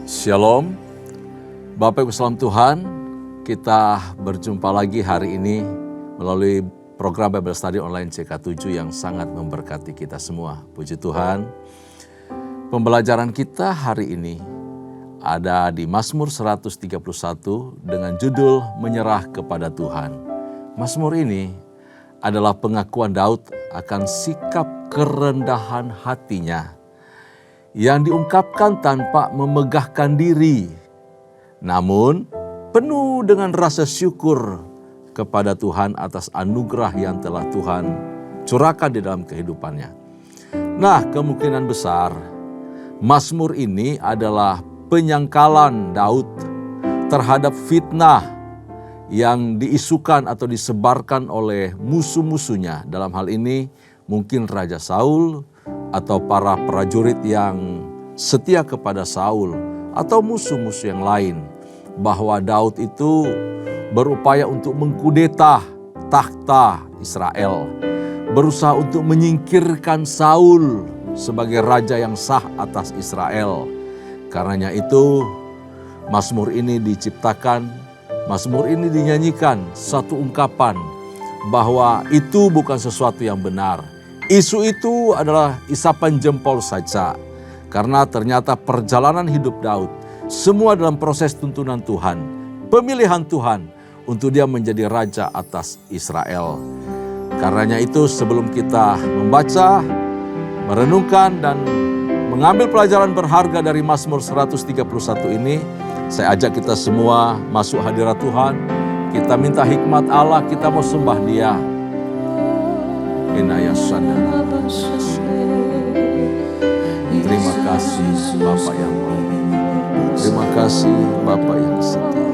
Shalom, Bapak Ibu salam Tuhan, kita berjumpa lagi hari ini melalui program Bible Study Online CK7 yang sangat memberkati kita semua. Puji Tuhan, pembelajaran kita hari ini ada di Mazmur 131 dengan judul Menyerah kepada Tuhan. Mazmur ini adalah pengakuan Daud akan sikap kerendahan hatinya yang diungkapkan tanpa memegahkan diri, namun penuh dengan rasa syukur kepada Tuhan atas anugerah yang telah Tuhan curahkan di dalam kehidupannya. Nah, kemungkinan besar Mazmur ini adalah penyangkalan Daud terhadap fitnah yang diisukan atau disebarkan oleh musuh-musuhnya. Dalam hal ini mungkin Raja Saul, atau para prajurit yang setia kepada Saul, atau musuh-musuh yang lain, bahwa Daud itu berupaya untuk mengkudeta takhta Israel, berusaha untuk menyingkirkan Saul sebagai raja yang sah atas Israel. Karenanya itu Mazmur ini diciptakan, Mazmur ini dinyanyikan, satu ungkapan bahwa itu bukan sesuatu yang benar. Isu itu adalah isapan jempol saja, karena ternyata perjalanan hidup Daud semua dalam proses tuntunan Tuhan, pemilihan Tuhan untuk dia menjadi raja atas Israel. Karenanya itu sebelum kita membaca, merenungkan dan mengambil pelajaran berharga dari Mazmur 131 ini, saya ajak kita semua masuk hadirat Tuhan. Kita minta hikmat Allah, kita mau sembah Dia. Terima kasih Bapak yang baik. Terima kasih Bapak yang setia.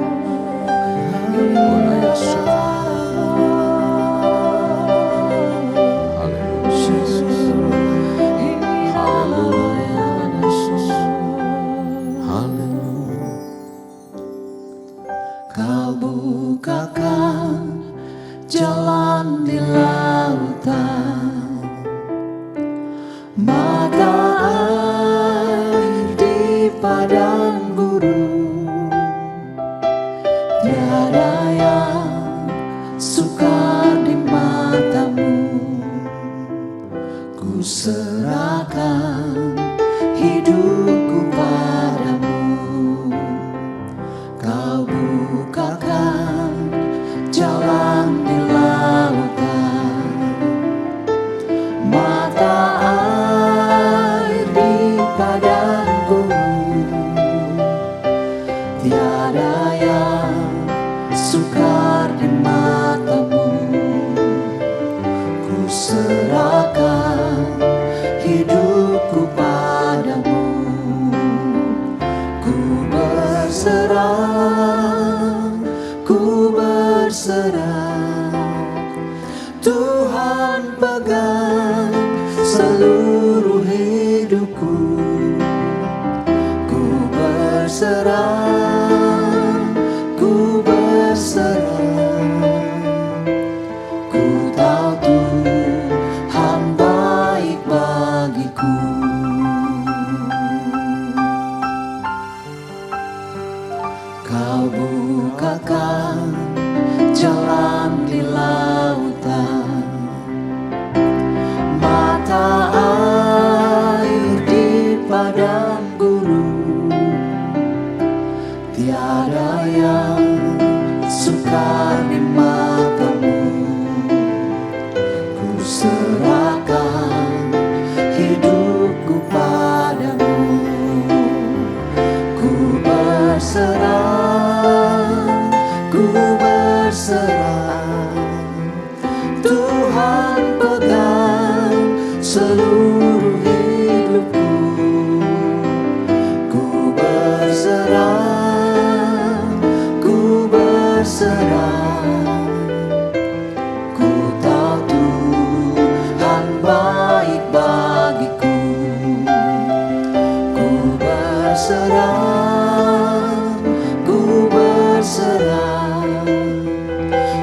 Kau bukakan jalan di lautan, mata air di padang gurun. Tiada yang sukar di matamu. Ku serahkan hidupku padamu. Kau bukakan jalan di lautan, mata air di padang gurun. Tiada yang sukar di matamu. Ku serahkan hidupku padamu. Ku berserah, ku berserah. Tuhan pegang seluruh hidupku. Ku berserah, ku berserah. Ku tahu Tuhan baik bagiku. Kau bukakan jalan di lautan, mata air di padang gurun. Tiada yang sukar di matamu. Ku serahkan hidupku padamu. Ku berserah, ku berserah. Tuhan pegang seluruh hidupku. Ku berserah, ku berserah. Ku tahu Tuhan baik bagiku. Ku berserah, ku berserah.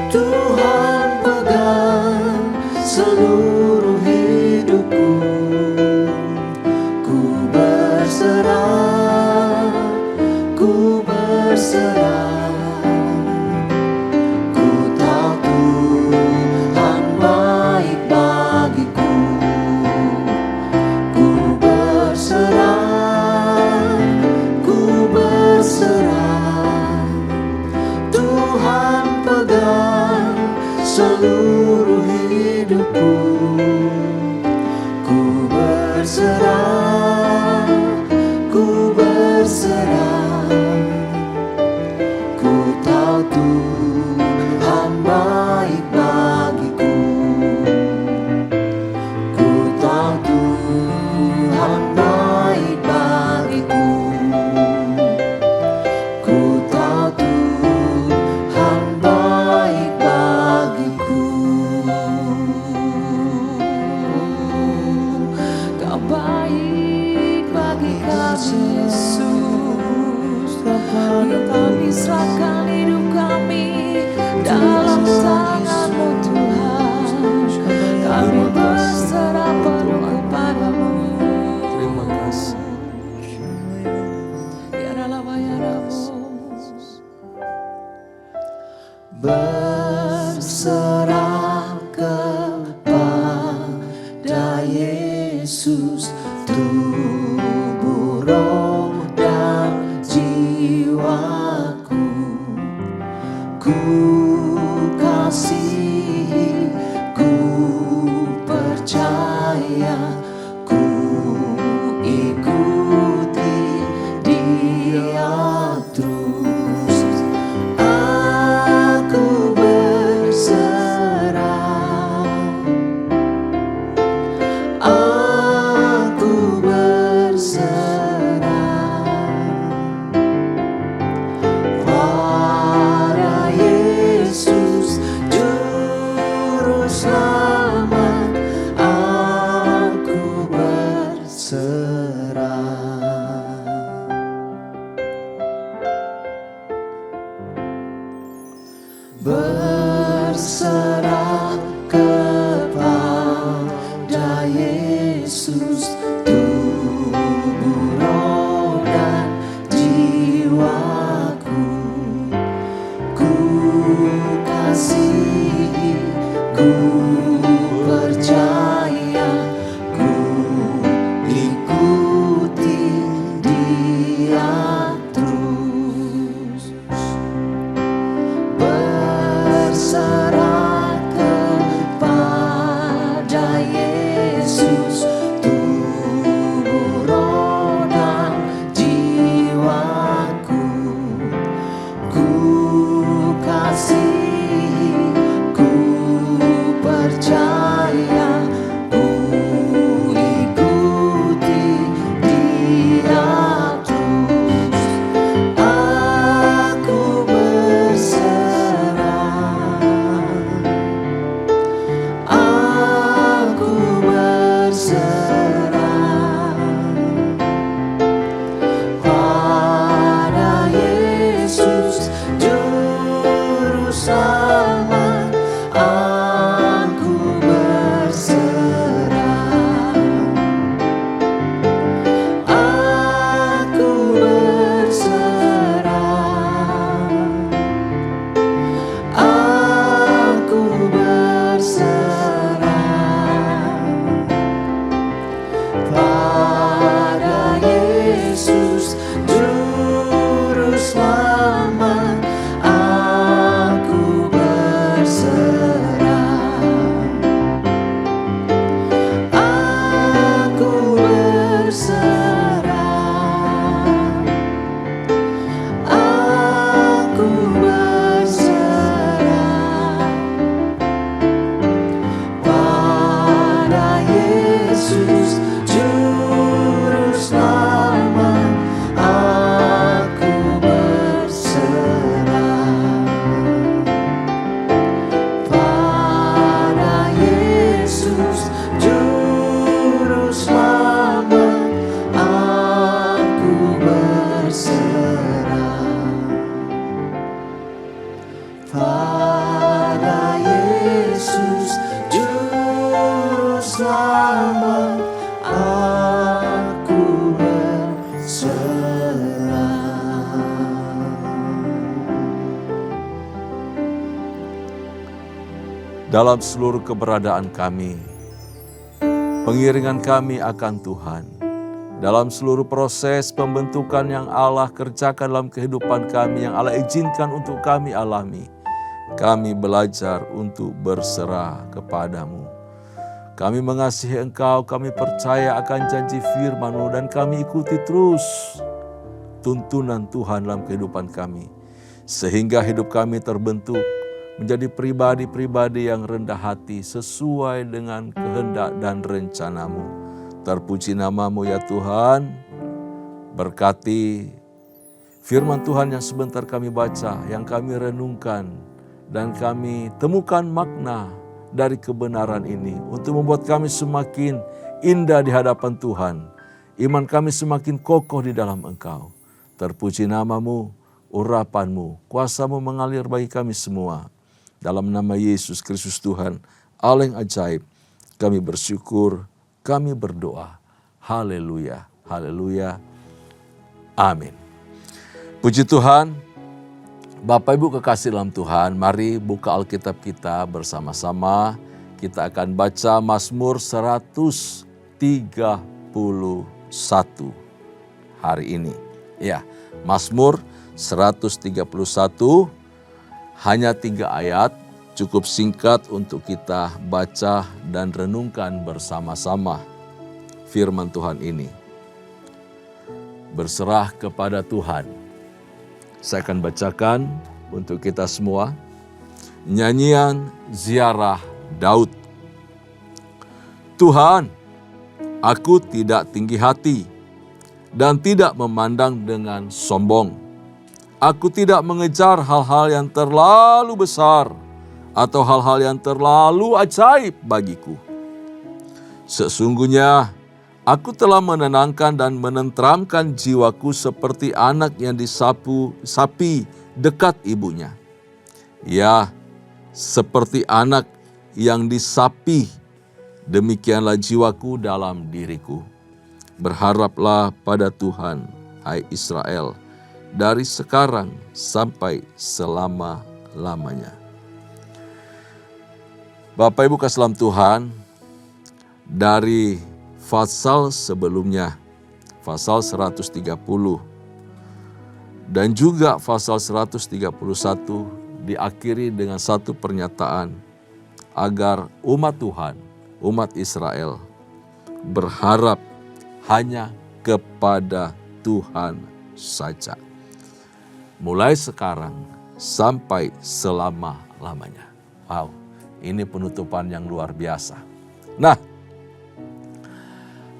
Tuhan pegang seluruh hidupku. Ku berserah, bagi kami Yesus. Kami serahkan hidup kami dalam tangan-Mu Tuhan. Kami berserah penuh kepadamu. Terima kasih. Ya Ralaba ya Rabos. Berserah kepada Yesus, tubuh, roh, dan jiwaku. Ku kasihi, ku percaya, ku ikuti Dia terus. Aku berserah, aku berserah pada Yesus Juru Selamat. Aku berserah. Berserah kepada Yesus, tubuh, roh, dan jiwaku. Ku kasihi, ku percaya, ku ikuti Dia terus. Berserah kepada Yesus, tubuh, roh, dan jiwaku. Ku kasihi, ku percaya, ku ikuti Dia terus. Aku berserah, aku berserah pada Yesus Juru Selamat. Aku berserah, aku berserah, aku berserah pada Yesus Juru Selamat. Aku berserah, aku berserah, aku berserah pada Yesus Juru Selamat. Aku berserah pada Yesus Juru Selamat. Aku berserah pada Yesus Juru Selamat. Aku berserah. Dalam seluruh keberadaan kami, pengiringan kami akan Tuhan, dalam seluruh proses pembentukan yang Allah kerjakan dalam kehidupan kami, yang Allah izinkan untuk kami alami, kami belajar untuk berserah kepadamu. Kami mengasihi Engkau, kami percaya akan janji firman-Mu, dan kami ikuti terus tuntunan Tuhan dalam kehidupan kami, sehingga hidup kami terbentuk menjadi pribadi-pribadi yang rendah hati sesuai dengan kehendak dan rencana-Mu. Terpuji nama-Mu ya Tuhan. Berkati firman Tuhan yang sebentar kami baca, yang kami renungkan, dan kami temukan makna dari kebenaran ini untuk membuat kami semakin indah di hadapan Tuhan. Iman kami semakin kokoh di dalam Engkau. Terpuji namamu, urapanmu, kuasamu mengalir bagi kami semua. Dalam nama Yesus Kristus Tuhan, Allah yang ajaib, kami bersyukur, kami berdoa. Haleluya, haleluya, amin. Puji Tuhan, Bapak Ibu kekasih dalam Tuhan, mari buka Alkitab kita bersama-sama. Kita akan baca Mazmur 131 hari ini. Ya, Mazmur 131, hanya 3 ayat, cukup singkat untuk kita baca dan renungkan bersama-sama firman Tuhan ini. Berserah kepada Tuhan. Saya akan bacakan untuk kita semua. Nyanyian Ziarah Daud. Tuhan, aku tidak tinggi hati dan tidak memandang dengan sombong. Aku tidak mengejar hal-hal yang terlalu besar atau hal-hal yang terlalu ajaib bagiku. Sesungguhnya aku telah menenangkan dan menenteramkan jiwaku seperti anak yang disapu sapi dekat ibunya. Ya, seperti anak yang disapi, demikianlah jiwaku dalam diriku. Berharaplah pada Tuhan, hai Israel, dari sekarang sampai selama-lamanya. Bapak Ibu kasih dalam Tuhan, dari pasal sebelumnya, pasal 130, dan juga pasal 131 diakhiri dengan satu pernyataan agar umat Tuhan, umat Israel berharap hanya kepada Tuhan saja. Mulai sekarang sampai selama-lamanya. Wow, ini penutupan yang luar biasa. Nah,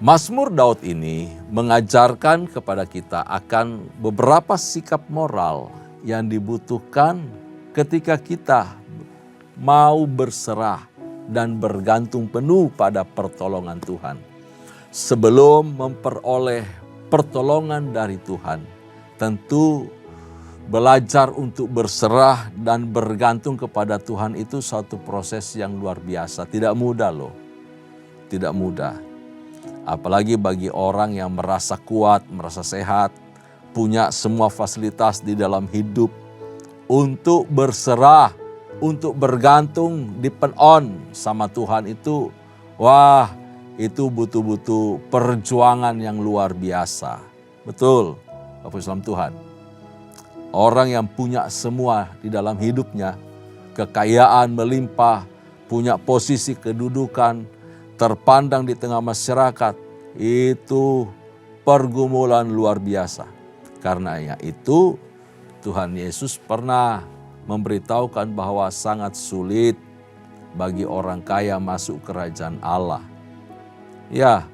Mazmur Daud ini mengajarkan kepada kita akan beberapa sikap moral yang dibutuhkan ketika kita mau berserah dan bergantung penuh pada pertolongan Tuhan. Sebelum memperoleh pertolongan dari Tuhan, tentu belajar untuk berserah dan bergantung kepada Tuhan itu suatu proses yang luar biasa. Tidak mudah loh, tidak mudah. Apalagi bagi orang yang merasa kuat, merasa sehat, punya semua fasilitas di dalam hidup. Untuk berserah, untuk bergantung, depend on sama Tuhan itu, wah, itu butuh-butuh perjuangan yang luar biasa. Betul, Bapak Islam Tuhan. Orang yang punya semua di dalam hidupnya, kekayaan melimpah, punya posisi kedudukan, terpandang di tengah masyarakat, itu pergumulan luar biasa. Karena itu Tuhan Yesus pernah memberitahukan bahwa sangat sulit bagi orang kaya masuk kerajaan Allah. Ya,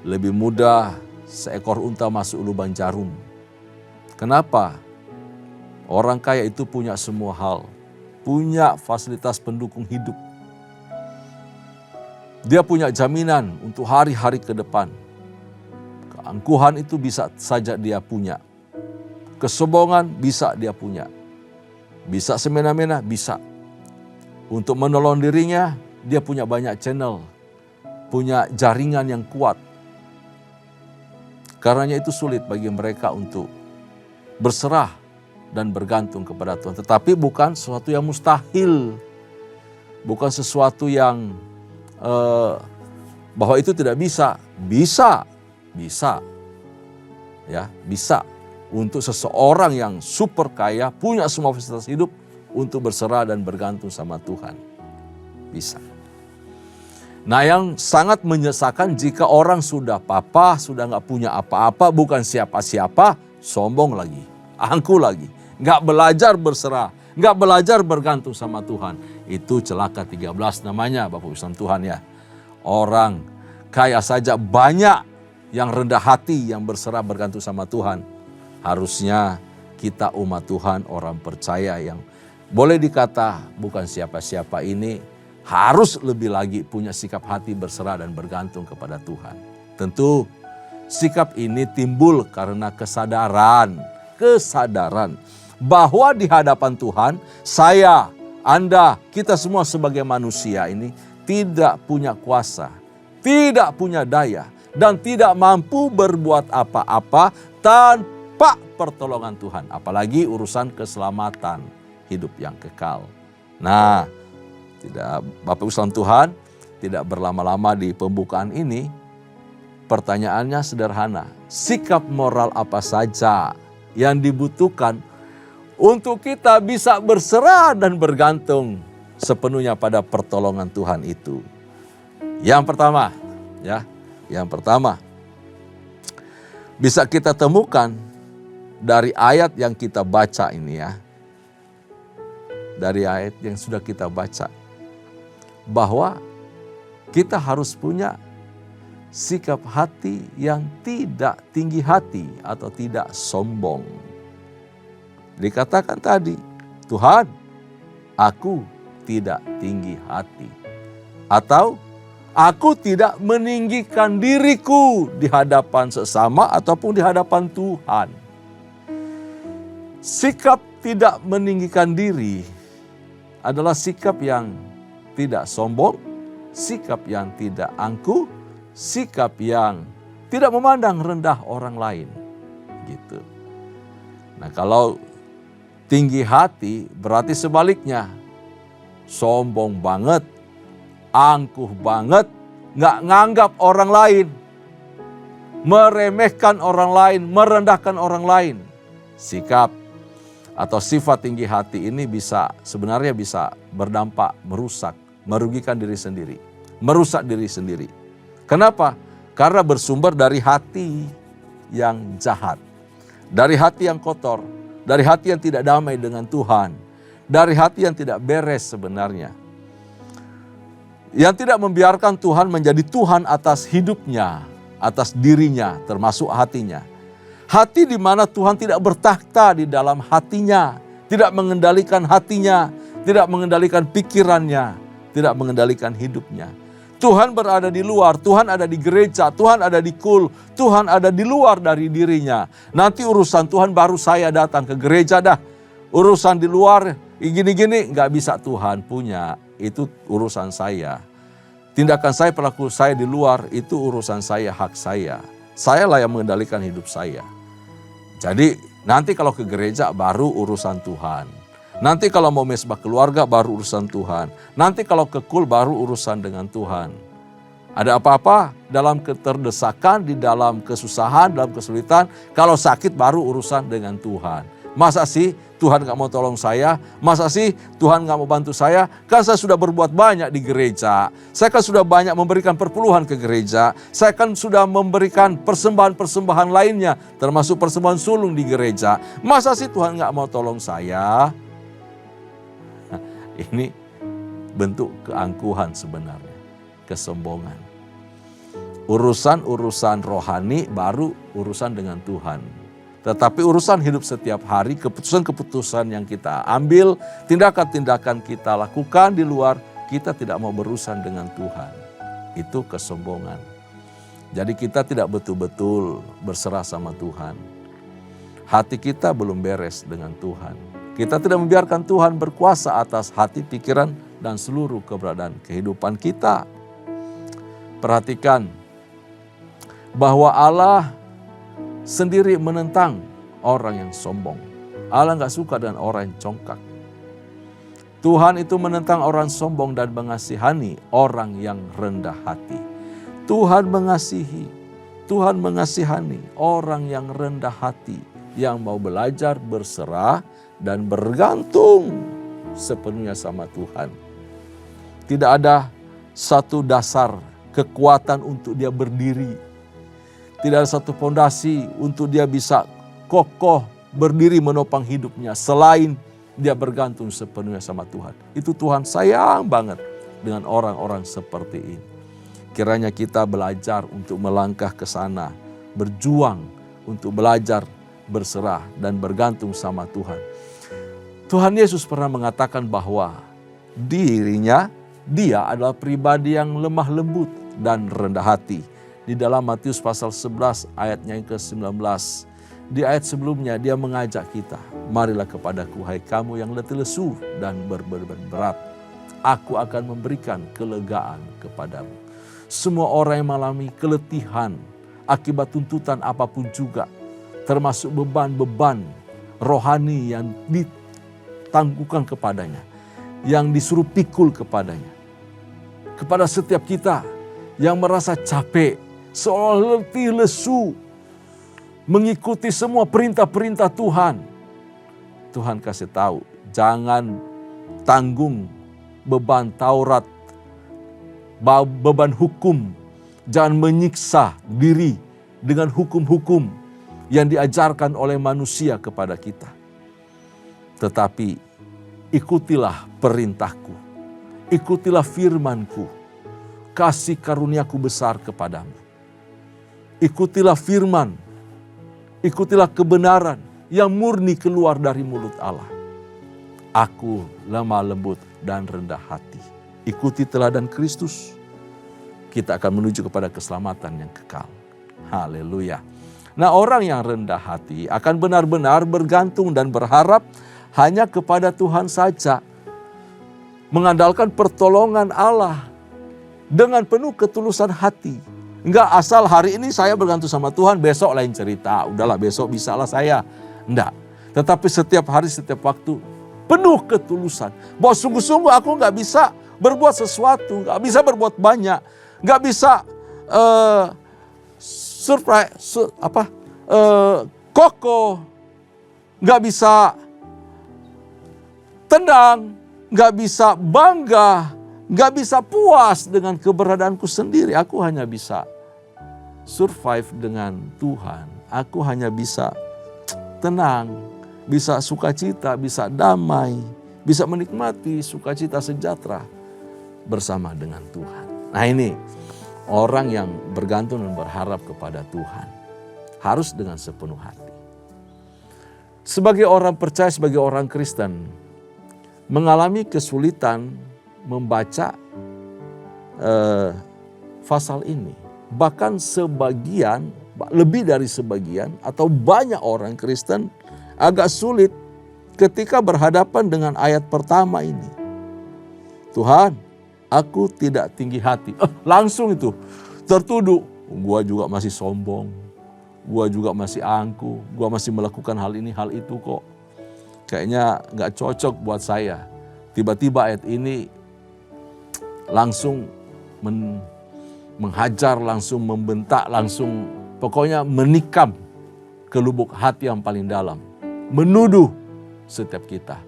lebih mudah seekor unta masuk lubang jarum. Kenapa? Orang kaya itu punya semua hal, punya fasilitas pendukung hidup. Dia punya jaminan untuk hari-hari ke depan. Keangkuhan itu bisa saja dia punya. Kesombongan bisa dia punya. Bisa semena-mena, bisa. Untuk menolong dirinya, dia punya banyak channel. Punya jaringan yang kuat. Karenanya itu sulit bagi mereka untuk berserah dan bergantung kepada Tuhan. Tetapi bukan sesuatu yang mustahil. Bukan sesuatu yang bahwa itu tidak bisa. Bisa. Ya, bisa. Untuk seseorang yang super kaya, punya semua fasilitas hidup, untuk berserah dan bergantung sama Tuhan. Bisa. Nah, yang sangat menyesakan jika orang sudah papa, sudah gak punya apa-apa, bukan siapa-siapa, sombong lagi, angku lagi. Gak belajar berserah, gak belajar bergantung sama Tuhan. Itu celaka 13 namanya, Bapak Islam Tuhan ya. Orang kaya saja banyak yang rendah hati, yang berserah bergantung sama Tuhan. Harusnya kita umat Tuhan, orang percaya yang boleh dikata bukan siapa-siapa ini, harus lebih lagi punya sikap hati berserah dan bergantung kepada Tuhan. Tentu Sikap ini timbul karena kesadaran bahwa di hadapan Tuhan, saya, Anda, kita semua sebagai manusia ini tidak punya kuasa, tidak punya daya, dan tidak mampu berbuat apa-apa tanpa pertolongan Tuhan. Apalagi urusan keselamatan hidup yang kekal. Nah, Bapak Ibu sekalian Tuhan, tidak berlama-lama di pembukaan ini. Pertanyaannya sederhana, sikap moral apa saja yang dibutuhkan untuk kita bisa berserah dan bergantung sepenuhnya pada pertolongan Tuhan itu? Yang pertama, bisa kita temukan dari ayat yang kita baca ini ya. Dari ayat yang sudah kita baca, bahwa kita harus punya sikap hati yang tidak tinggi hati atau tidak sombong. Dikatakan tadi, Tuhan, aku tidak tinggi hati. Atau aku tidak meninggikan diriku di hadapan sesama ataupun di hadapan Tuhan. Sikap tidak meninggikan diri adalah sikap yang tidak sombong, sikap yang tidak angkuh, sikap yang tidak memandang rendah orang lain. Gitu. Nah, kalau tinggi hati berarti sebaliknya. Sombong banget, angkuh banget, nggak nganggap orang lain, meremehkan orang lain, merendahkan orang lain. Sikap atau sifat tinggi hati ini sebenarnya bisa berdampak merusak, merugikan diri sendiri, merusak diri sendiri. Kenapa? Karena bersumber dari hati yang jahat, dari hati yang kotor, dari hati yang tidak damai dengan Tuhan, dari hati yang tidak beres sebenarnya. Yang tidak membiarkan Tuhan menjadi Tuhan atas hidupnya, atas dirinya, termasuk hatinya. Hati di mana Tuhan tidak bertakhta di dalam hatinya, tidak mengendalikan hatinya, tidak mengendalikan pikirannya, tidak mengendalikan hidupnya. Tuhan berada di luar, Tuhan ada di gereja, Tuhan ada di kul, Tuhan ada di luar dari dirinya. Nanti urusan Tuhan baru saya datang ke gereja dah. Urusan di luar gini-gini nggak bisa Tuhan punya, itu urusan saya. Tindakan saya, perilaku saya di luar itu urusan saya, hak saya. Saya lah yang mengendalikan hidup saya. Jadi nanti kalau ke gereja baru urusan Tuhan. Nanti kalau mau mesbah keluarga baru urusan Tuhan. Nanti kalau ke kul baru urusan dengan Tuhan. Ada apa-apa dalam keterdesakan, di dalam kesusahan, dalam kesulitan. Kalau sakit baru urusan dengan Tuhan. Masa sih Tuhan gak mau tolong saya? Masa sih Tuhan gak mau bantu saya? Kan saya sudah berbuat banyak di gereja. Saya kan sudah banyak memberikan perpuluhan ke gereja. Saya kan sudah memberikan persembahan-persembahan lainnya. Termasuk persembahan sulung di gereja. Masa sih Tuhan gak mau tolong saya? Ini bentuk keangkuhan sebenarnya, kesombongan. Urusan-urusan rohani baru urusan dengan Tuhan. Tetapi urusan hidup setiap hari, keputusan-keputusan yang kita ambil, tindakan-tindakan kita lakukan di luar, kita tidak mau berurusan dengan Tuhan. Itu kesombongan. Jadi kita tidak betul-betul berserah sama Tuhan. Hati kita belum beres dengan Tuhan. Kita tidak membiarkan Tuhan berkuasa atas hati, pikiran, dan seluruh keberadaan kehidupan kita. Perhatikan bahwa Allah sendiri menentang orang yang sombong. Allah gak suka dengan orang yang congkak. Tuhan itu menentang orang sombong dan mengasihani orang yang rendah hati. Tuhan mengasihani orang yang rendah hati, yang mau belajar berserah dan bergantung sepenuhnya sama Tuhan. Tidak ada satu dasar kekuatan untuk dia berdiri. Tidak ada satu fondasi untuk dia bisa kokoh berdiri menopang hidupnya selain dia bergantung sepenuhnya sama Tuhan. Itu Tuhan sayang banget dengan orang-orang seperti ini. Kiranya kita belajar untuk melangkah ke sana, berjuang untuk belajar berserah dan bergantung sama Tuhan. Tuhan Yesus pernah mengatakan bahwa dia adalah pribadi yang lemah lembut dan rendah hati. di dalam Matius pasal 11 ayatnya yang ke-19. Di ayat sebelumnya dia mengajak kita, marilah kepadaku hai kamu yang letih lesu dan berbeban berat. Aku akan memberikan kelegaan kepadamu. Semua orang yang mengalami keletihan akibat tuntutan apapun juga, termasuk beban-beban rohani yang ditangguhkan kepadanya, yang disuruh pikul kepadanya. Kepada setiap kita yang merasa capek, seolah letih lesu, mengikuti semua perintah-perintah Tuhan. Tuhan kasih tahu, jangan tanggung beban Taurat, beban hukum. Jangan menyiksa diri dengan hukum-hukum yang diajarkan oleh manusia kepada kita. Tetapi ikutilah perintahku, ikutilah firmanku, kasih karuniaku besar kepadamu. Ikutilah firman, ikutilah kebenaran yang murni keluar dari mulut Allah. Aku lemah lembut dan rendah hati. Ikuti teladan Kristus, kita akan menuju kepada keselamatan yang kekal. Haleluya. Nah, orang yang rendah hati akan benar-benar bergantung dan berharap hanya kepada Tuhan saja. Mengandalkan pertolongan Allah dengan penuh ketulusan hati. Enggak asal hari ini saya bergantung sama Tuhan, besok lain cerita. Udahlah besok bisalah saya. Enggak. Tetapi setiap hari, setiap waktu penuh ketulusan. Bahwa sungguh-sungguh aku enggak bisa berbuat sesuatu, enggak bisa berbuat banyak, enggak bisa kokoh, enggak bisa tenang, enggak bisa bangga, enggak bisa puas dengan keberadaanku sendiri. Aku hanya bisa survive dengan Tuhan. Aku hanya bisa tenang, bisa sukacita, bisa damai, bisa menikmati sukacita sejahtera bersama dengan Tuhan. Nah, ini orang yang bergantung dan berharap kepada Tuhan harus dengan sepenuh hati. Sebagai orang percaya, sebagai orang Kristen, mengalami kesulitan membaca pasal ini. Bahkan sebagian, lebih dari sebagian atau banyak orang Kristen agak sulit ketika berhadapan dengan ayat pertama ini. Tuhan, aku tidak tinggi hati. Langsung itu tertuduh. Gua juga masih sombong. Gua juga masih angkuh. Gua masih melakukan hal ini, hal itu kok. Kayaknya gak cocok buat saya. Tiba-tiba ayat ini langsung menghajar, langsung membentak, langsung pokoknya menikam ke lubuk hati yang paling dalam. Menuduh setiap kita.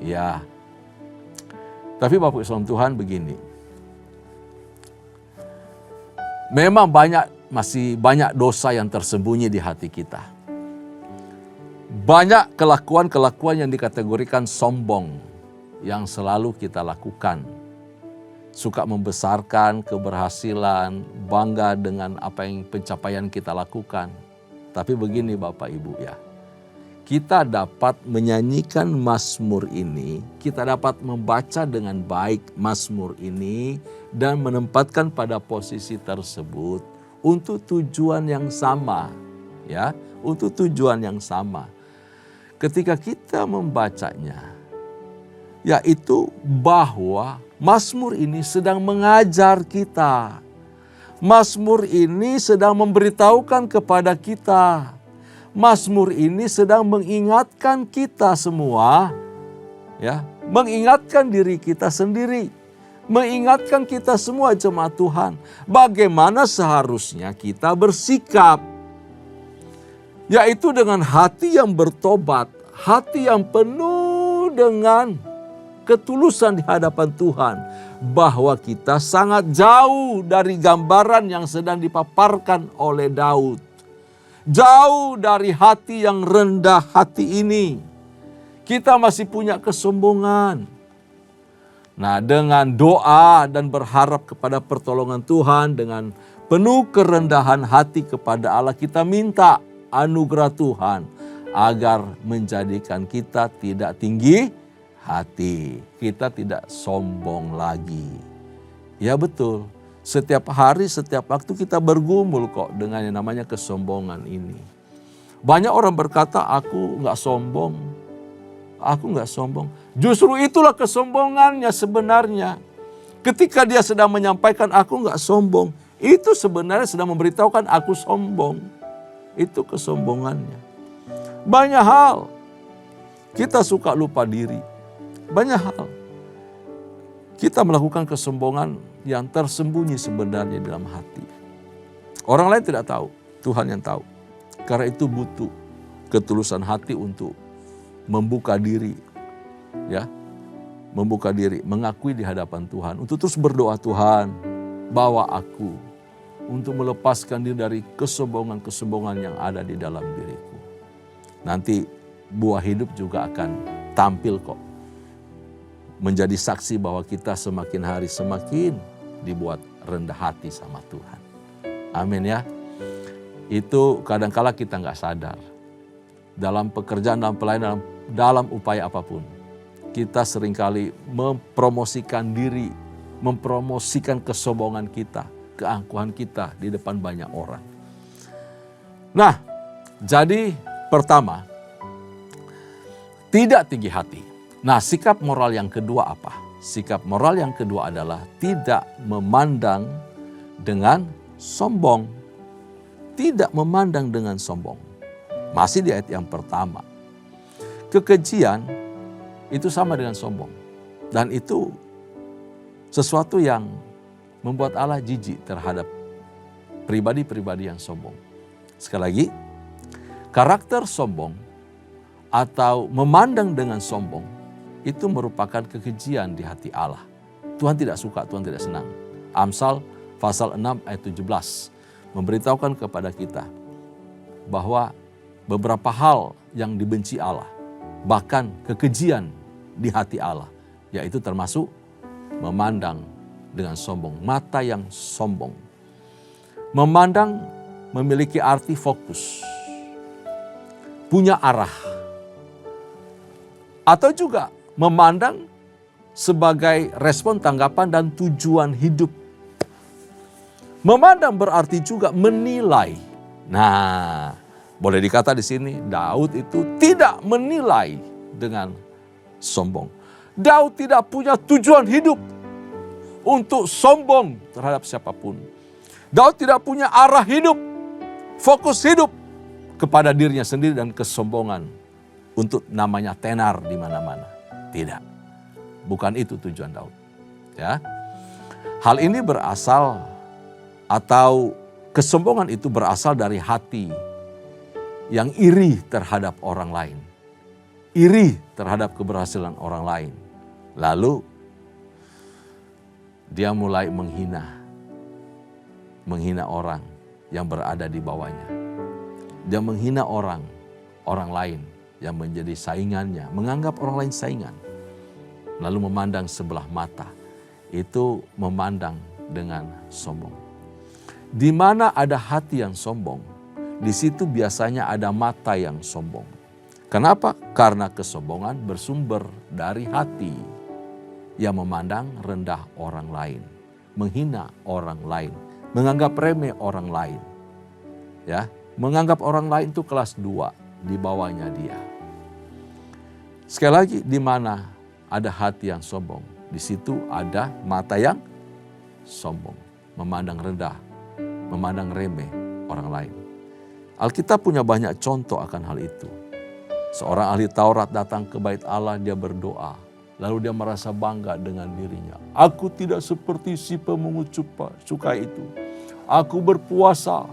Ya. Tapi Bapak Ibu Tuhan begini. Memang masih banyak dosa yang tersembunyi di hati kita. Banyak kelakuan-kelakuan yang dikategorikan sombong yang selalu kita lakukan. Suka membesarkan keberhasilan, bangga dengan apa yang pencapaian kita lakukan. Tapi begini Bapak Ibu ya, kita dapat menyanyikan Mazmur ini, kita dapat membaca dengan baik Mazmur ini dan menempatkan pada posisi tersebut untuk tujuan yang sama, ya, untuk tujuan yang sama. Ketika kita membacanya, yaitu bahwa Mazmur ini sedang mengajar kita. Mazmur ini sedang memberitahukan kepada kita. Mazmur ini sedang mengingatkan kita semua, ya, mengingatkan diri kita sendiri, mengingatkan kita semua jemaat Tuhan, bagaimana seharusnya kita bersikap, yaitu dengan hati yang bertobat, hati yang penuh dengan ketulusan di hadapan Tuhan, bahwa kita sangat jauh dari gambaran yang sedang dipaparkan oleh Daud. Jauh dari hati yang rendah hati ini. Kita masih punya kesombongan. Nah, dengan doa dan berharap kepada pertolongan Tuhan, dengan penuh kerendahan hati kepada Allah, kita minta anugerah Tuhan agar menjadikan kita tidak tinggi hati. Kita tidak sombong lagi. Ya betul, Setiap hari, setiap waktu kita bergumul kok dengan yang namanya kesombongan ini. Banyak orang berkata, aku nggak sombong. Aku nggak sombong. Justru itulah kesombongannya sebenarnya. Ketika dia sedang menyampaikan aku nggak sombong, itu sebenarnya sedang memberitahukan aku sombong. Itu kesombongannya. Banyak hal kita suka lupa diri. Banyak hal kita melakukan kesombongan yang tersembunyi sebenarnya dalam hati. Orang lain tidak tahu, Tuhan yang tahu. Karena itu butuh ketulusan hati untuk membuka diri, ya, membuka diri, mengakui di hadapan Tuhan, untuk terus berdoa, Tuhan, bawa aku untuk melepaskan diri dari kesombongan-kesombongan yang ada di dalam diriku. Nanti buah hidup juga akan tampil kok. Menjadi saksi bahwa kita semakin hari semakin dibuat rendah hati sama Tuhan. Amin ya. Itu kadangkala kita nggak sadar. Dalam pekerjaan, dalam pelayanan, dalam upaya apapun. Kita seringkali mempromosikan diri, mempromosikan kesombongan kita, keangkuhan kita di depan banyak orang. Nah, jadi pertama, tidak tinggi hati. Nah, sikap moral yang kedua apa? Sikap moral yang kedua adalah tidak memandang dengan sombong. Tidak memandang dengan sombong. Masih di ayat yang pertama. Kekejian itu sama dengan sombong. Dan itu sesuatu yang membuat Allah jijik terhadap pribadi-pribadi yang sombong. Sekali lagi, karakter sombong atau memandang dengan sombong itu merupakan kekejian di hati Allah. Tuhan tidak suka, Tuhan tidak senang. Amsal pasal 6 ayat 17 memberitahukan kepada kita bahwa beberapa hal yang dibenci Allah, bahkan kekejian di hati Allah, yaitu termasuk memandang dengan sombong, mata yang sombong. Memandang memiliki arti fokus, punya arah, atau juga memandang sebagai respon, tanggapan, dan tujuan hidup. Memandang berarti juga menilai. Nah, boleh dikata di sini Daud itu tidak menilai dengan sombong. Daud tidak punya tujuan hidup untuk sombong terhadap siapapun. Daud tidak punya arah hidup, fokus hidup kepada dirinya sendiri dan kesombongan untuk namanya tenar di mana-mana. Tidak, bukan itu tujuan Daud. Ya, hal ini berasal atau kesombongan itu berasal dari hati yang iri terhadap orang lain, iri terhadap keberhasilan orang lain. Lalu dia mulai menghina orang yang berada di bawahnya. Dia menghina orang lain yang menjadi saingannya, menganggap orang lain saingan. Lalu memandang sebelah mata, itu memandang dengan sombong. Di mana ada hati yang sombong, di situ biasanya ada mata yang sombong. Kenapa? Karena kesombongan bersumber dari hati yang memandang rendah orang lain, menghina orang lain, menganggap remeh orang lain. Ya, menganggap orang lain itu kelas 2 di bawahnya dia. Sekali lagi, di mana ada hati yang sombong, di situ ada mata yang sombong, memandang rendah, memandang remeh orang lain. Alkitab punya banyak contoh akan hal itu. Seorang ahli Taurat datang ke bait Allah, dia berdoa, lalu dia merasa bangga dengan dirinya. Aku tidak seperti si pemungut cukai itu. Aku berpuasa.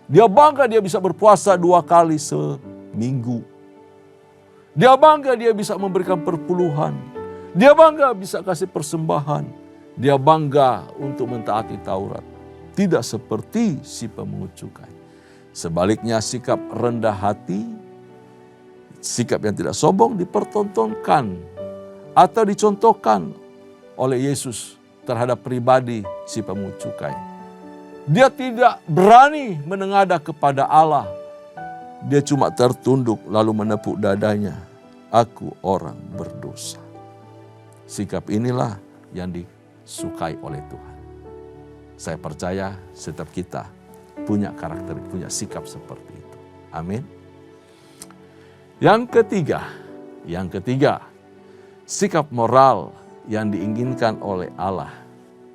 Dia bangga dia bisa berpuasa 2 kali seminggu. Dia bangga dia bisa memberikan perpuluhan. Dia bangga bisa kasih persembahan. Dia bangga untuk mentaati Taurat. Tidak seperti si pemungut cukai. Sebaliknya sikap rendah hati, sikap yang tidak sombong dipertontonkan atau dicontohkan oleh Yesus terhadap pribadi si pemungut cukai. Dia tidak berani menengadah kepada Allah. Dia cuma tertunduk lalu menepuk dadanya. Aku orang berdosa. Sikap inilah yang disukai oleh Tuhan. Saya percaya setiap kita punya karakter, punya sikap seperti itu. Amin. Yang ketiga, sikap moral yang diinginkan oleh Allah,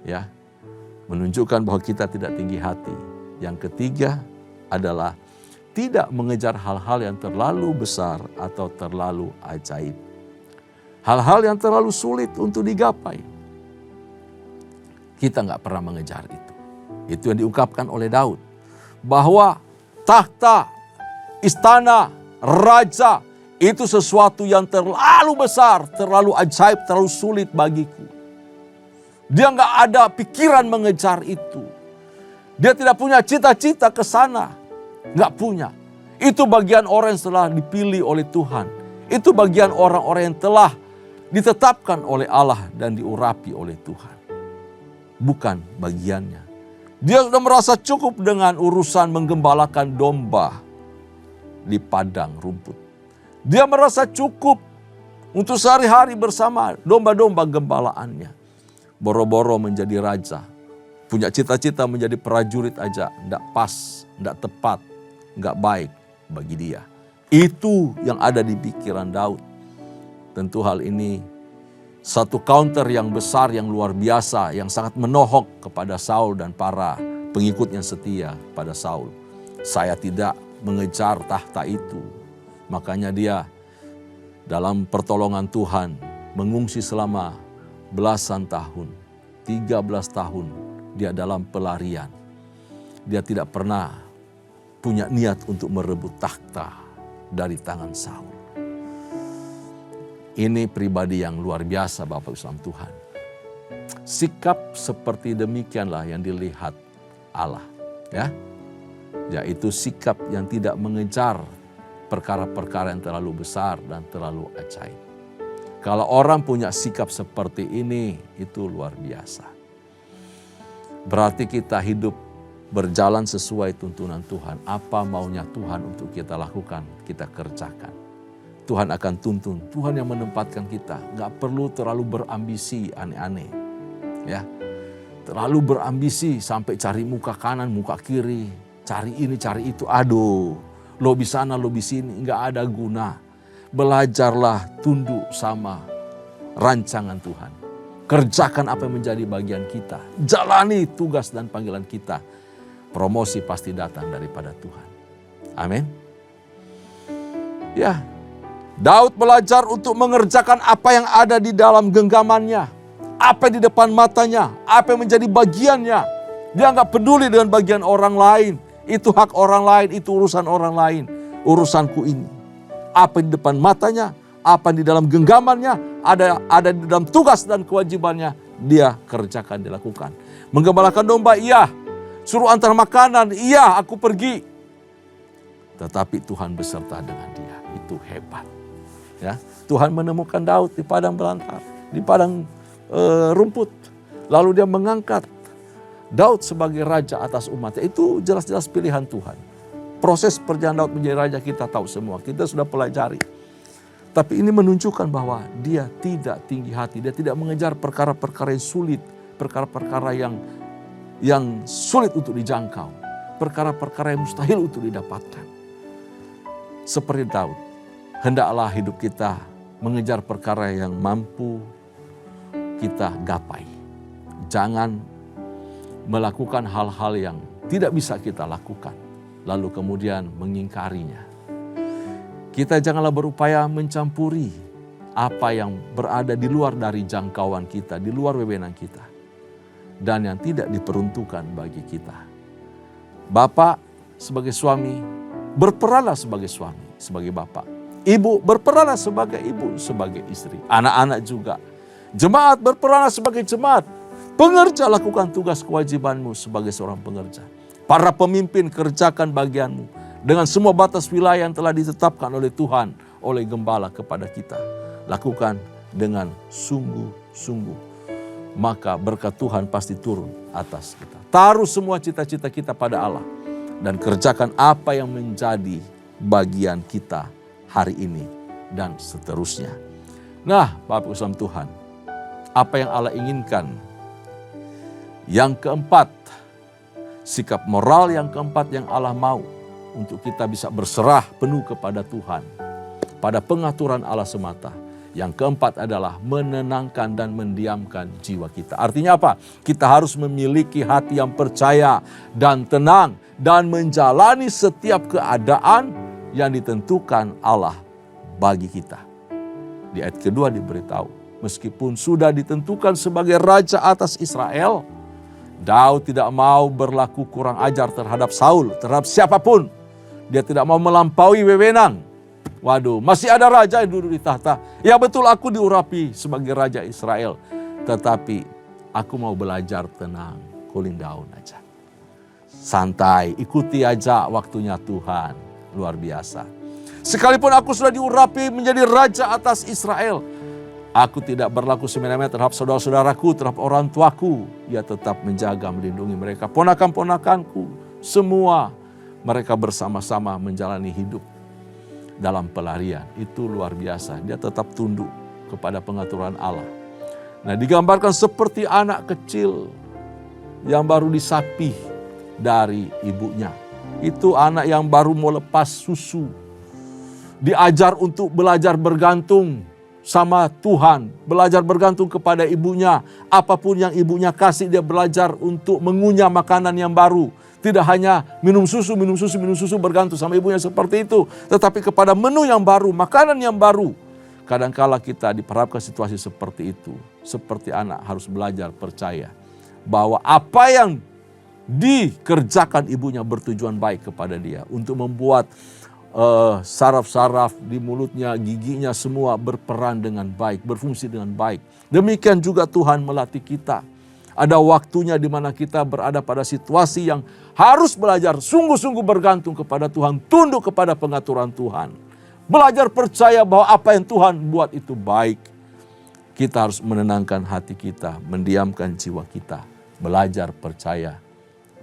ya, menunjukkan bahwa kita tidak tinggi hati. Yang ketiga adalah tidak mengejar hal-hal yang terlalu besar atau terlalu ajaib. Hal-hal yang terlalu sulit untuk digapai. Kita nggak pernah mengejar itu. Itu yang diungkapkan oleh Daud. Bahwa tahta, istana, raja itu sesuatu yang terlalu besar, terlalu ajaib, terlalu sulit bagiku. Dia nggak ada pikiran mengejar itu. Dia tidak punya cita-cita ke sana. Nggak punya. Itu bagian orang yang telah dipilih oleh Tuhan. Itu bagian orang-orang yang telah ditetapkan oleh Allah dan diurapi oleh Tuhan. Bukan bagiannya. Dia sudah merasa cukup dengan urusan menggembalakan domba di padang rumput. Dia merasa cukup untuk sehari-hari bersama domba-domba gembalaannya. Boro-boro menjadi raja. Punya cita-cita menjadi prajurit aja. Tidak pas, tidak tepat, nggak baik bagi dia. Itu yang ada di pikiran Daud. Tentu hal ini satu counter yang besar, yang luar biasa, yang sangat menohok kepada Saul dan para pengikut yang setia pada Saul. Saya tidak mengejar tahta itu. Makanya dia dalam pertolongan Tuhan mengungsi selama belasan tahun. 13 tahun dia dalam pelarian. Dia tidak pernah punya niat untuk merebut takhta dari tangan Saul. Ini pribadi yang luar biasa Bapak Islam Tuhan. Sikap seperti demikianlah yang dilihat Allah, ya. Yaitu sikap yang tidak mengejar perkara-perkara yang terlalu besar dan terlalu ajaib. Kalau orang punya sikap seperti ini, itu luar biasa. Berarti kita hidup berjalan sesuai tuntunan Tuhan. Apa maunya Tuhan untuk kita lakukan, kita kerjakan. Tuhan akan tuntun, Tuhan yang menempatkan kita. Gak perlu terlalu berambisi aneh-aneh. Ya, terlalu berambisi sampai cari muka kanan, muka kiri. Cari ini, cari itu. Aduh, lobi sana, lobi sini. Gak ada guna. Belajarlah tunduk sama rancangan Tuhan. Kerjakan apa yang menjadi bagian kita. Jalani tugas dan panggilan kita. Promosi pasti datang daripada Tuhan. Amin. Ya, Daud belajar untuk mengerjakan apa yang ada di dalam genggamannya. Apa yang di depan matanya. Apa yang menjadi bagiannya. Dia nggak peduli dengan bagian orang lain. Itu hak orang lain, itu urusan orang lain. Urusanku ini. Apa yang di depan matanya, apa yang di dalam genggamannya, ada di dalam tugas dan kewajibannya. Dia kerjakan, dilakukan. Menggembalakan domba, iya. Suruh antar makanan, iya aku pergi. Tetapi Tuhan beserta dengan dia. Itu hebat. Ya, Tuhan menemukan Daud di padang belantara, di padang rumput. Lalu dia mengangkat Daud sebagai raja atas umatnya. Itu jelas-jelas pilihan Tuhan. Proses perjalanan Daud menjadi raja kita tahu semua. Kita sudah pelajari. Tapi ini menunjukkan bahwa dia tidak tinggi hati. Dia tidak mengejar perkara-perkara yang sulit. Perkara-perkara yang sulit untuk dijangkau. Perkara-perkara yang mustahil untuk didapatkan. Seperti Daud. Hendaklah hidup kita mengejar perkara yang mampu kita gapai. Jangan melakukan hal-hal yang tidak bisa kita lakukan. Lalu kemudian mengingkarinya. Kita janganlah berupaya mencampuri apa yang berada di luar dari jangkauan kita, di luar wewenang kita. Dan yang tidak diperuntukkan bagi kita. Bapak sebagai suami, berperanlah sebagai suami, sebagai bapak. Ibu berperanlah sebagai ibu, sebagai istri. Anak-anak juga. Jemaat berperanlah sebagai jemaat. Pengerja lakukan tugas kewajibanmu sebagai seorang pengerja. Para pemimpin kerjakan bagianmu. Dengan semua batas wilayah yang telah ditetapkan oleh Tuhan, oleh gembala kepada kita. Lakukan dengan sungguh-sungguh. Maka berkat Tuhan pasti turun atas kita. Taruh semua cita-cita kita pada Allah. Dan kerjakan apa yang menjadi bagian kita hari ini dan seterusnya. Nah, Bapak Islam Tuhan, apa yang Allah inginkan Yang keempat, sikap moral yang keempat yang Allah mau untuk kita bisa berserah penuh kepada Tuhan, pada pengaturan Allah semata. Yang keempat adalah menenangkan dan mendiamkan jiwa kita. Artinya apa? Kita harus memiliki hati yang percaya dan tenang dan menjalani setiap keadaan yang ditentukan Allah bagi kita. Di ayat kedua diberitahu, meskipun sudah ditentukan sebagai raja atas Israel, Daud tidak mau berlaku kurang ajar terhadap Saul, terhadap siapapun. Dia tidak mau melampaui wewenang. Waduh, masih ada raja yang duduk di tahta. Ya betul, aku diurapi sebagai raja Israel. Tetapi aku mau belajar tenang, cooling down aja. Santai, ikuti aja waktunya Tuhan. Luar biasa. Sekalipun aku sudah diurapi menjadi raja atas Israel, aku tidak berlaku semena-mena terhadap saudara-saudaraku, terhadap orang tuaku. Ia tetap menjaga, melindungi mereka. Ponakan-ponakanku, semua mereka bersama-sama menjalani hidup dalam pelarian. Itu luar biasa. Dia tetap tunduk kepada pengaturan Allah. Nah, digambarkan seperti anak kecil yang baru disapih dari ibunya. Itu anak yang baru mau lepas susu. Diajar untuk belajar bergantung sama Tuhan. Belajar bergantung kepada ibunya. Apapun yang ibunya kasih, dia belajar untuk mengunyah makanan yang baru. Tidak hanya minum susu bergantung sama ibunya seperti itu. Tetapi kepada menu yang baru, makanan yang baru. Kadangkala kita diperhadapkan situasi seperti itu. Seperti anak harus belajar percaya bahwa apa yang dikerjakan ibunya bertujuan baik kepada dia. Untuk membuat saraf-saraf di mulutnya, giginya semua berperan dengan baik, berfungsi dengan baik. Demikian juga Tuhan melatih kita. Ada waktunya di mana kita berada pada situasi yang harus belajar sungguh-sungguh bergantung kepada Tuhan, tunduk kepada pengaturan Tuhan. Belajar percaya bahwa apa yang Tuhan buat itu baik. Kita harus menenangkan hati kita, mendiamkan jiwa kita. Belajar percaya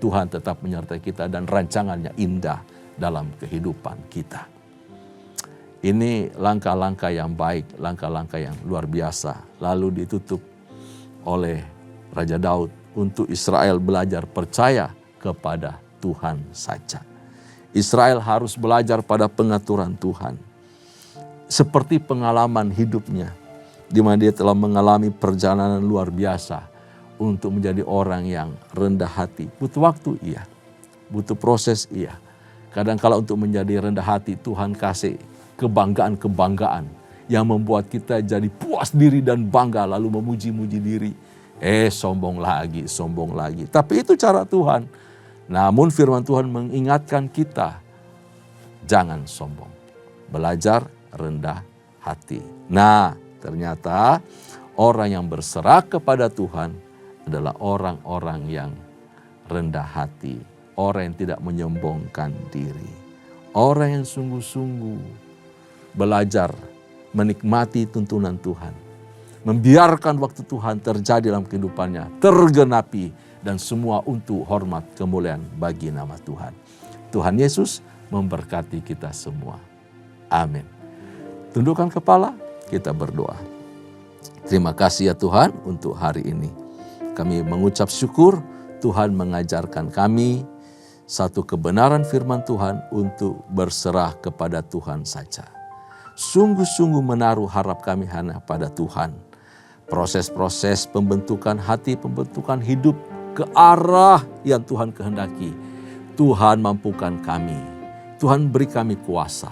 Tuhan tetap menyertai kita dan rancangannya indah dalam kehidupan kita. Ini langkah-langkah yang baik, langkah-langkah yang luar biasa. Lalu ditutup oleh Raja Daud untuk Israel belajar percaya kepada Tuhan saja. Israel harus belajar pada pengaturan Tuhan. Seperti pengalaman hidupnya, di mana dia telah mengalami perjalanan luar biasa untuk menjadi orang yang rendah hati. Butuh waktu, iya. Butuh proses, iya. Kadang-kala untuk menjadi rendah hati, Tuhan kasih kebanggaan-kebanggaan yang membuat kita jadi puas diri dan bangga lalu memuji-muji diri. Sombong lagi. Tapi itu cara Tuhan. Namun firman Tuhan mengingatkan kita, jangan sombong. Belajar rendah hati. Nah, ternyata orang yang berserah kepada Tuhan adalah orang-orang yang rendah hati. Orang yang tidak menyombongkan diri. Orang yang sungguh-sungguh belajar menikmati tuntunan Tuhan. Membiarkan waktu Tuhan terjadi dalam kehidupannya, tergenapi, dan semua untuk hormat kemuliaan bagi nama Tuhan. Tuhan Yesus memberkati kita semua. Amin. Tundukkan kepala, kita berdoa. Terima kasih ya Tuhan untuk hari ini. Kami mengucap syukur Tuhan mengajarkan kami satu kebenaran firman Tuhan untuk berserah kepada Tuhan saja. Sungguh-sungguh menaruh harap kami hanya pada Tuhan. Proses-proses pembentukan hati, pembentukan hidup ke arah yang Tuhan kehendaki. Tuhan mampukan kami. Tuhan beri kami kuasa.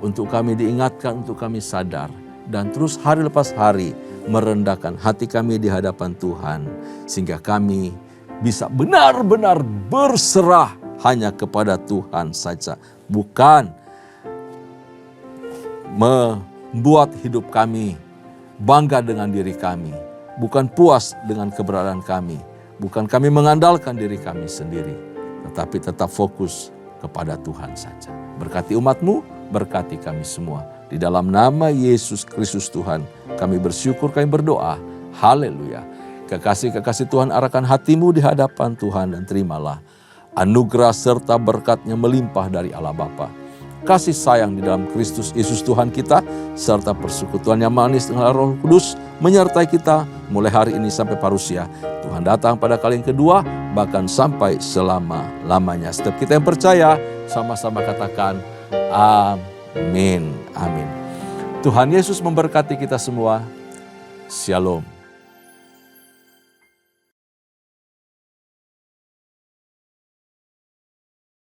Untuk kami diingatkan, untuk kami sadar. Dan terus hari lepas hari merendahkan hati kami di hadapan Tuhan. Sehingga kami bisa benar-benar berserah hanya kepada Tuhan saja. Bukan membuat hidup kami bangga dengan diri kami. Bukan puas dengan keberadaan kami. Bukan kami mengandalkan diri kami sendiri. Tetapi tetap fokus kepada Tuhan saja. Berkati umat-Mu, berkati kami semua. Di dalam nama Yesus Kristus Tuhan, kami bersyukur, kami berdoa. Haleluya. Kekasih-kekasih Tuhan, arahkan hatimu di hadapan Tuhan dan terimalah anugerah serta berkat-Nya melimpah dari Allah Bapa, kasih sayang di dalam Kristus Yesus Tuhan kita, serta persekutuan yang manis dengan Roh Kudus menyertai kita mulai hari ini sampai parusia. Tuhan datang pada kali yang kedua, bahkan sampai selama-lamanya. Setiap kita yang percaya, sama-sama katakan amin. Amin. Tuhan Yesus memberkati kita semua. Shalom.